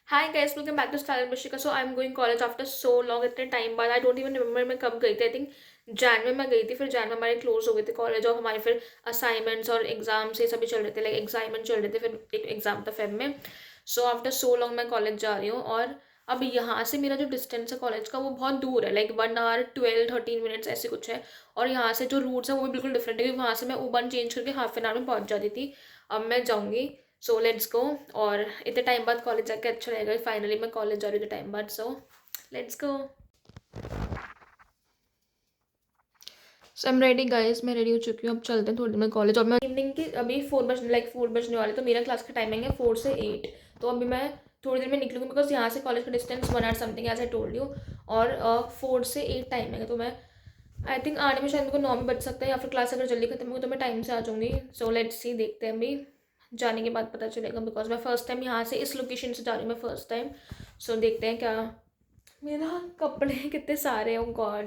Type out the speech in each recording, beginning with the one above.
Hi guys, welcome back to style Mishika. So I am going college after so long, इतने time बाद। I don't even remember मैं कब गई थी। I think Jain में मैं गई थी, फिर जैन में हमारे क्लोज हो गए थे कॉलेज, और हमारे फिर असाइनमेंट्स और एग्जाम्स ये सभी चल रहे थे, लाइक असाइनमेंट चल रहे थे, फिर एक एग्जाम था फेब में। सो आफ्टर सो लॉन्ग मैं कॉलेज जा रही हूँ। और अब यहाँ से मेरा जो डिस्टेंस है कॉलेज का वो बहुत दूर है, लाइक 1 आवर 12-13 मिनट्स ऐसे कुछ है। और यहाँ से जो रूट्स है वो भी बिल्कुल डिफरेंट है, क्योंकि वहाँ से मैं ऊबर चेंज करके हाफ एन आवर में पहुँच जाती थी। अब मैं जाऊँगी। सो लेट्स गो। और इतने टाइम बाद कॉलेज जाके अच्छा लगेगा, फाइनली मैं कॉलेज जा रही हूँ इतने टाइम बाद। So let's go. So I am ready guys, मैं रेडी हो चुकी हूँ। अब चलते हैं थोड़ी देर में कॉलेज। और मैं इवनिंग की अभी 4 बजने वाले, तो मेरा क्लास का टाइमिंग है 4 से 8। तो अभी मैं थोड़ी देर में निकलूँगी, बिकॉज यहाँ से कॉलेज का distance 1 hour something as I told you. और 4 से 8 टाइमिंग है, तो मैं आई थिंक आने में शायद मेरे को 9 भी बज सकता है, या फिर क्लास अगर जल्दी खत्म होगी तो मैं टाइम से आ जाऊँगी। सो लेट्स सी, देखते हैं अभी। जाने के बाद पता चलेगा, बिकॉज मैं फर्स्ट टाइम यहाँ से इस लोकेशन से जा रही हूँ, मैं फर्स्ट टाइम। सो देखते हैं क्या। मेरा कपड़े कितने सारे हैं, oh God,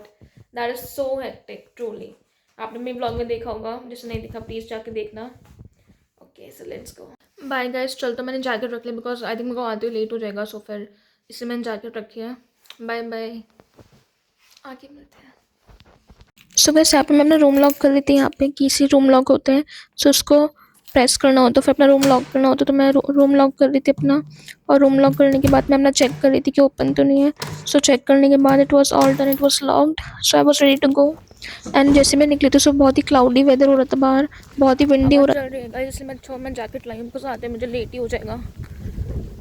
that is so hectic truly. आपने मेरे ब्लॉग में देखा होगा, जिसने नहीं देखा प्लीज़ जाके देखना। Okay so let's go. Bye guys, चल तो मैंने जैकेट रख लिया, बिकॉज आई थिंक मेरे को आते हुए लेट हो जाएगा, सो फिर इसलिए मैंने जैकेट रखी है। बाय बाय, आगे मिलते हैं। सो वैसे यहाँ पे मैं अपना रूम लॉक कर रही थी। यहाँ पे किसी रूम लॉक होते हैं, सो उसको प्रेस करना होता है, फिर अपना रूम लॉक करना होता है। तो मैं रूम लॉक कर रही थी अपना, और रूम लॉक करने के बाद मैं अपना चेक कर रही थी कि ओपन तो नहीं है। सो चेक करने के बाद it was all done, it was locked. So I was ready to go. And जैसे मैं निकली तो सो बहुत ही क्लाउडी वेदर हो रहा था बाहर, बहुत ही विंडी हो रहा था, इसलिए मैं जैकेट लाई हूँ, बिकॉज आते मुझे लेट ही हो जाएगा।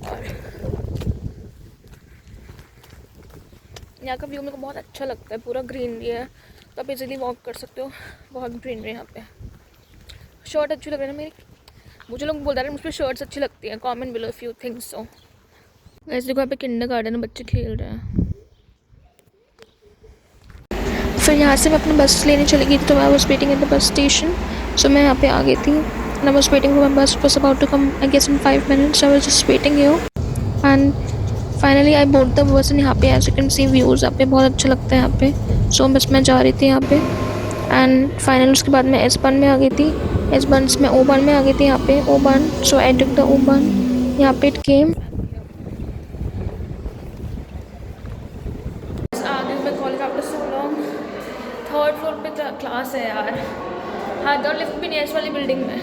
और यहाँ का व्यू मेरे को बहुत अच्छा लगता है, पूरा ग्रीनरी है, तो आप इजीली वॉक कर सकते हो। बहुत ग्रीनरी है यहाँ पे। शर्ट अच्छी लग रही है ना मेरी। मुझे लोग बोल रहे हैं मुझ पर शर्ट्स अच्छी लगती हैं, comment below if you think so. ऐसे देखो यहाँ पे किंडरगार्टन में बच्चे खेल रहे हैं। फिर यहाँ से मैं अपनी बस लेने चली गई थी, तो I was waiting at the bus station. So मैं यहाँ पे आ गई थी, and I was waiting for my bus was about to come I guess in 5 minutes। I was just waiting here, and finally I board the bus. And यहाँ पे as you can see views यहाँ पे बहुत अच्छा लगता है यहाँ पे। सो बस मैं जा रही थी यहाँ पे, एंड फाइनल उसके बाद मैं एस बन में आ गई थी। एस बन से मैं ओ बन में आ गई थी यहाँ पे, ओ बन। सो आई टुक द ओ बन, यहाँ पे इट केम। आ गई मैं college after so long. Third floor पे क्लास है यार। हाँ, तो लिफ्ट भी नहीं है इस वाली बिल्डिंग में।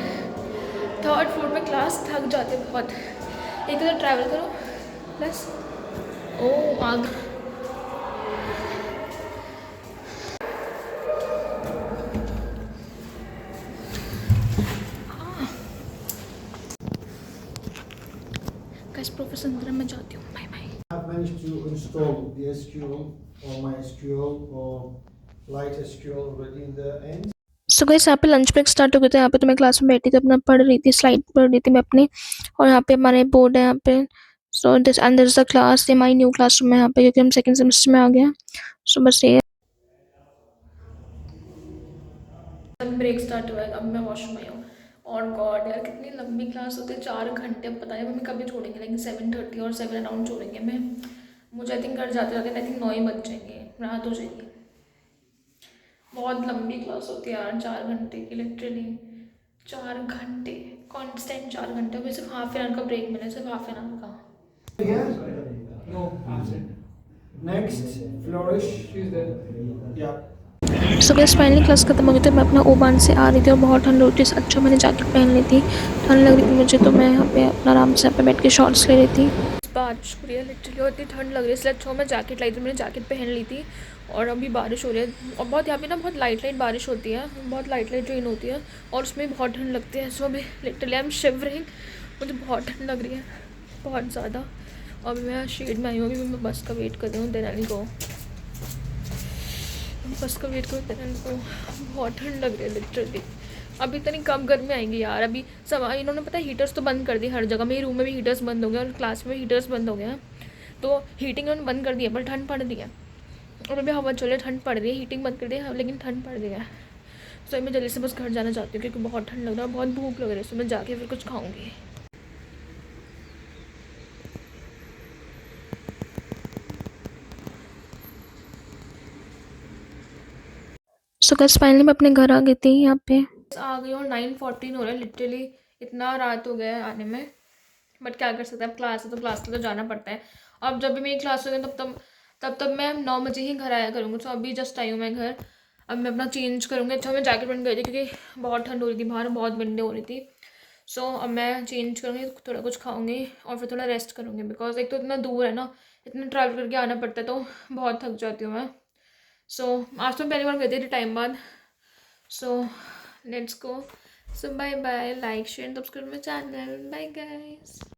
थर्ड फ्लोर पे क्लास, थक जाते बहुत। एक तो ट्रैवल करो प्लस। ओ आग। कैसे प्रोफेसर अंदर मैं जाती हूँ, bye bye. I've managed to install the SQL or MySQL or Light SQL already in the end. So guys, यहाँ पे लंच ब्रेक स्टार्ट हो गया था। यहाँ पे तो मैं क्लास में बैठी थी, अपना पढ़ रही थी, स्लाइड पढ़ रही थी मैं अपनी। और यहाँ पे हमारे बोर्ड है यहाँ पे। So this and this the class, ये माई न्यू क्लासरूम है यहाँ पे, क्योंकि हम सेकंड सेमेस्टर में आ गए हैं। सो बस ये ब्रेक स्टार्ट हुआ है, अब मैं वॉशरूम आई हूँ। और गॉड यार, कितनी लंबी क्लास होती है, 4 घंटे। अब पता है मम्मी कभी छोड़ेंगे, लेकिन 7:30 और 7 अराउंड छोड़ेंगे मैं। मुझे आई थिंक घर जाते जाते आई थिंक 9 ही बज जाएंगे, रात हो जाएगी। बहुत लंबी क्लास होती है यार, 4 घंटे की, लिटरली 4 घंटे कॉन्स्टेंट 4 घंटे। अभी सिर्फ हाफ एन आवर का ब्रेक मिला है, सिर्फ हाफ एन आवर का। Yeah? No. Next, Flourish. Yeah. सो गैस फाइनली क्लास खत्म हो गई थी, मैं अपना ओबान से आ रही थी, और बहुत ठंड हो रही थी। अच्छा मैंने जैकेट पहन ली थी, ठंड लग रही थी मुझे, तो मैं यहाँ पे अपना आराम से यहाँ पे बैठ के शॉर्ट्स ले रही थी। बारिश हो रही है लिटरली, और इतनी ठंड लग रही है, इसलिए अच्छा मैं जैकेट लाई थी, मैंने जैकेट पहन ली थी। और अभी बारिश हो रही है, और बहुत यहाँ पे ना बहुत लाइट लाइट बारिश होती है, बहुत लाइट लाइट रेन होती है, और उसमें बहुत ठंड लगती है। सो अभी लिटरली आई एम शिवरिंग, मुझे बहुत ठंड लग रही है, बहुत ज़्यादा। और अभी मैं शेड में आई हूँ, अभी मैं बस का वेट कर रही हूँ, देन आई विल गो। बस का वेट करो देन को। बहुत ठंड लग रही है लिटरली। अभी इतनी कम गर्मी आएंगी यार। अभी सब इन्होंने पता है हीटर्स तो बंद कर दी हर जगह। मेरे रूम में भी हीटर्स बंद हो गए, और क्लास में हीटर्स बंद हो गए हैं। तो हीटिंग उन्होंने बंद कर दी है, पर ठंड पड़ रही है। और अभी हवा चल रही है, ठंड पड़ रही है। हीटिंग बंद कर दी है लेकिन ठंड पड़ रही है। तो मैं जल्दी से बस घर जाना चाहती हूँ, क्योंकि बहुत ठंड लग रहा है, बहुत भूख लग रही है। तो मैं जाके फिर कुछ खाऊँगी। सो गाइस फाइनली मैं अपने घर आ गई थी यहाँ पे। आ गई और 9:14 हो रहा है लिटरली, इतना रात हो गया है आने में। बट क्या कर सकते हैं, अब क्लास है तो क्लास में तो जाना पड़ता है। अब जब भी मेरी क्लास होगी तब मैं 9 बजे ही घर आया करूँगी। तो अभी जस्ट आई हूँ मैं घर। अब मैं अपना चेंज करूँगी। अच्छा मैं जैकेट पहन गई थी क्योंकि बहुत ठंड हो रही थी बाहर, बहुत विंडी हो रही थी। सो अब मैं चेंज करूँगी, थोड़ा कुछ खाऊँगी और फिर थोड़ा रेस्ट करूँगी, बिकॉज एक तो इतना दूर है ना, इतना ट्रैवल करके आना पड़ता है तो बहुत थक जाती हूँ मैं। सो आज तो मैं पहली बार गई थी टाइम बाद। So let's go. So bye bye, like share subscribe my channel, bye guys.